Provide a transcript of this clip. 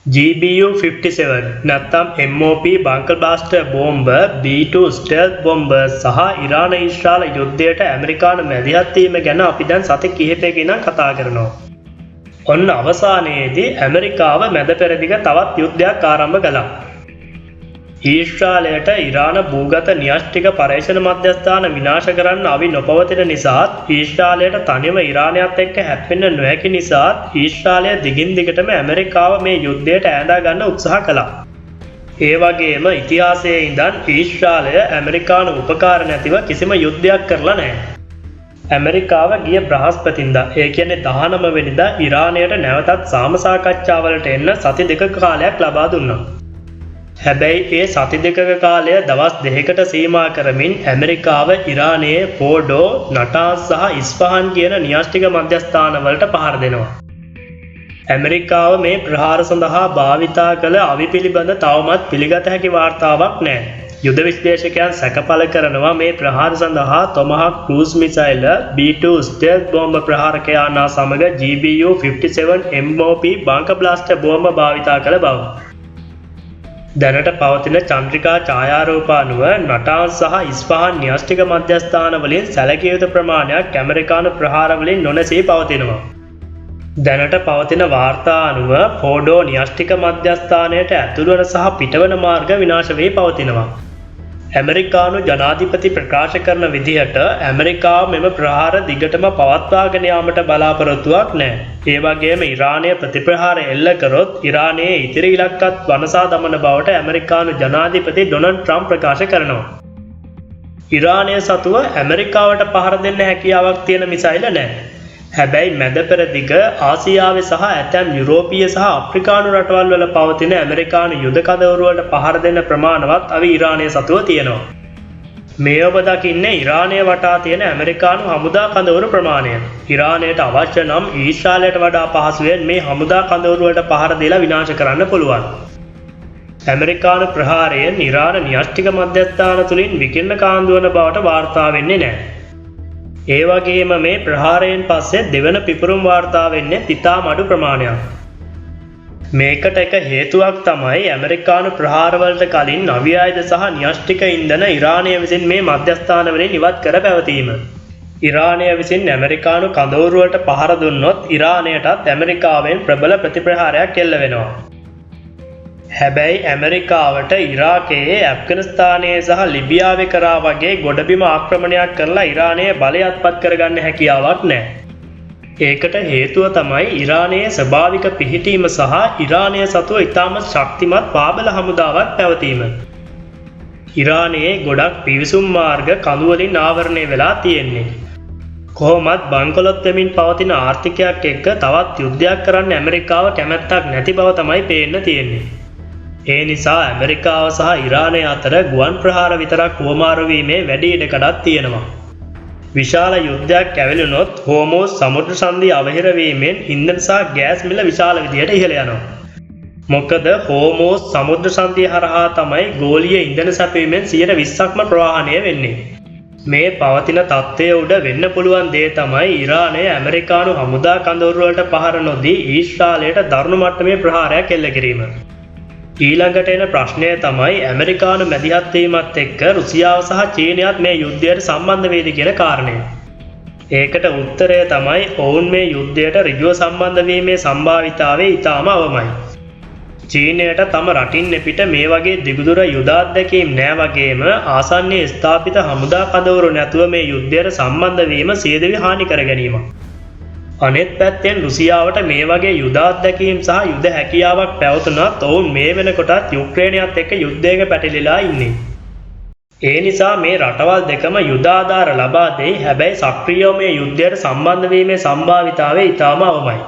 GBU-57 නැත්නම් MOP bunker blaster බෝම්බ B2 stealth බෝම්බ සහ ඉරාන ඊශ්‍රායල යුද්ධයට ඇමරිකානු මැදිහත් වීම ගැන අපි දැන් සති කිහිපයකින් ඉඳන් කතා කරනවා. ඔන්න අවසානයේදී ඇමරිකාව මැද පෙරදිග තවත් යුද්ධයක් ආරම්භ කළා. ඊශ්‍රායලයට ඉරාන භූගත න්‍යෂ්ටික පරීක්ෂණ මධ්‍යස්ථාන විනාශ කරන්න අවි නොපවතින නිසාත් ඊශ්‍රායලයට තනියම ඉරානයත් එක්ක හැප්පෙන්න නොහැකි නිසාත් ඊශ්‍රායලය දිගින් දිගටම ඇමරිකාව මේ යුද්ධයට ඈඳා ගන්න උත්සාහ කළා. ඒ වගේම ඉතිහාසයේ ඉඳන් ඊශ්‍රායලය ඇමරිකානු උපකාර නැතිව කිසිම යුද්ධයක් කරලා නැහැ. ඇමරිකාව ගිය බ්‍රහස්පතින්දා ඒ කියන්නේ 19 වෙනිදා ඉරානයට නැවතත් සාම සාකච්ඡාවලට එන්න සති දෙකක කාලයක් ලබා දුන්නා. හැබැයි ඒ සති දෙකක කාලය දවස් දෙකකට සීමා කරමින් ඇමරිකාව ඉරානයේ ෆෝඩෝ, නටාන්ස් සහ ඉස්ෆහාන් කියන න්‍යෂ්ටික මධ්‍යස්ථානවලට පහර දෙනවා. ඇමරිකාව මේ ප්‍රහාර සඳහා භාවිතා කළ අවි පිළිබඳ තවමත් පිළිගත හැකි වාර්තාවක් නැහැ. යුද විශ්ලේෂකයන් සැකපල කරනවා මේ ප්‍රහාර සඳහා Tomahawk cruise missile, B2 stealth බෝම්බ ප්‍රහාරක යානා සමග GBU-57 MOP bunker blaster බෝම්බ භාවිතා කළ බව. දැනට පවතින චන්ද්‍රිකා ඡායාරූප අනුව නටාන්ස් සහ ඉස්ෆහාන් න්‍යෂ්ටික මධ්‍යස්ථාන වලින් සැලකිය යුතු ප්‍රමාණයක් ඇමරිකානු ප්‍රහාර වලින් නොනැසී පවතිනවා. දැනට පවතින වාර්තා අනුව ෆෝඩෝ න්‍යෂ්ටික මධ්‍යස්ථානයට ඇතුළු වන සහ පිටවන මාර්ග විනාශ වී පවතිනවා. ඇමරිකානු ජනාධිපති ප්‍රකාශ කරන විදිහට ඇමරිකාව මෙම ප්‍රහාර දිගටම පවත්වාගෙන යාමට බලාපොරොත්තුවක් නැහැ. ඒ වගේම ඉරානය ප්‍රතිප්‍රහාර එල්ල කරොත් ඉරානයේ ඉතිරි ඉලක්කත් වනසා දමන බවට ඇමරිකානු ජනාධිපති ඩොනල්ඩ් ට්‍රම්ප් ප්‍රකාශ කරනවා. ඉරානය සතුව ඇමරිකාවට පහර දෙන්න හැකියාවක් තියෙන මිසයිල නැහැ. හැබැයි මැද පෙරදිග ආසියාවේ සහ ඇතැම් යුරෝපීය සහ අප්‍රිකානු රටවල් වල පවතින ඇමරිකානු යුද කඳවුරු වලට පහර දෙන්න ප්‍රමාණවත් අවි ඉරානය සතුව තියෙනවා. මේ ඔබ දකින්නේ ඉරානය වටා තියෙන ඇමරිකානු හමුදා කඳවුරු ප්‍රමාණය. ඉරානයට අවශ්‍ය නම් ඊශ්‍රායලයට වඩා පහසුවෙන් මේ හමුදා කඳවුරු වලට පහර දීලා විනාශ කරන්න පුළුවන්. ඇමරිකානු ප්‍රහාරයෙන් ඉරාන න්‍යෂ්ටික මධ්‍යස්ථාන තුලින් විකිරණ කාන්දු වන බවට වාර්තා වෙන්නේ නැහැ. ඒ වගේම මේ ප්‍රහාරයෙන් පස්සේ දෙවන පිපුරුම් වාර්තා වෙන්නේ ඉතාම අඩු ප්‍රමාණයක්. මේකට එක හේතුවක් තමයි ඇමරිකානු ප්‍රහාරවලට කලින් අවි ආයුධ සහ න්‍යෂ්ටික ඉන්ධන ඉරානය විසින් මේ මධ්‍යස්ථාන වලින් ඉවත් කර පැවතීම. ඉරානය විසින් ඇමරිකානු කඳවුරු වලට පහර දුන්නොත් ඉරානයටත් ඇමරිකාවෙන් ප්‍රබල ප්‍රතිප්‍රහාරයක් එල්ල වෙනවා. හැබැයි ඇමරිකාවට ඉරාකයේ ඇෆ්ගනිස්තානයේ සහ ලිබියාවේ කරා වගේ ගොඩබිම ආක්‍රමණයක් කරලා ඉරානයේ බලය අත්පත් කරගන්න හැකියාවක් නැහැ. ඒකට හේතුව තමයි ඉරානයේ ස්වභාවික පිහිටීම සහ ඉරානය සතුව ඉතාමත් ශක්තිමත් පාබල හමුදාවක් පැවතීම. ඉරානයේ ගොඩක් පිවිසුම් මාර්ග කඳු වලින් ආවරණය වෙලා තියෙන්නේ. කොහොමත් බංකොලොත් වෙමින් පවතින ආර්ථිකයක් එක්ක තවත් යුද්ධයක් කරන්න ඇමරිකාව කැමැත්තක් නැති බව තමයි පේන්න තියෙන්නේ. ඒ නිසා ඇමරිකාව සහ ඉරානය අතර ගුවන් ප්‍රහාර විතරක් හුවමාරු වීමේ වැඩි ඉඩකඩක් තියෙනවා. විශාල යුද්ධයක් ඇවිලුනොත් හෝමෝස් සමුද්‍ර සන්ධිය අවහිර වීමෙන් ඉන්ධන සහ ගෑස් මිල විශාල විදියට ඉහළ යනවා. මොකද හෝමෝස් සමුද්‍ර සන්ධිය හරහා තමයි ගෝලීය ඉන්ධන සැපයීමෙන් 120%ක්ම ප්‍රවාහනය වෙන්නේ. මේ පවතින තත්ත්වය උඩ වෙන්න පුළුවන් දේ තමයි ඉරානය ඇමරිකානු හමුදා කඳවුරු වලට පහර නොදී ඊශ්‍රායලයට දරුණු මට්ටමේ ප්‍රහාරයක් එල්ල කිරීම. ඊළඟට එන ප්‍රශ්නය තමයි ඇමරිකානු මැදිහත් වීමත් එක්ක රුසියාව සහ චීනයත් මේ යුද්ධයට සම්බන්ධ වේද කියන කාරණය. ඒකට උත්තරය තමයි ඔවුන් මේ යුද්ධයට ඍජුව සම්බන්ධ වීමේ සම්භාවිතාවය ඉතාම අවමයි. චීනයට තම රටින් එපිට මේ වගේ දිගුදුර යුද අත්දැකීම් නෑ වගේම ආසන්නයේ ස්ථාපිත හමුදා කඳවුරු නැතුව මේ යුද්ධයට සම්බන්ධ වීම සියදිවි හානි කර ගැනීමක්. අනෙත් පැත්තෙන් රුසියාවට මේ වගේ යුද අත්දැකීම් සහ යුද හැකියාවක් පැවතුනත් ඔවුන් මේ වෙනකොටත් යුක්‍රේනයත් එක්ක යුද්ධයක පැටලිලා ඉන්නේ. ඒ නිසා මේ රටවල් දෙකම යුද ආධාර ලබා දෙයි. හැබැයි සක්‍රියව මේ යුද්ධයට සම්බන්ධ වීමේ සම්භාවිතාවය ඉතාම අවමයි.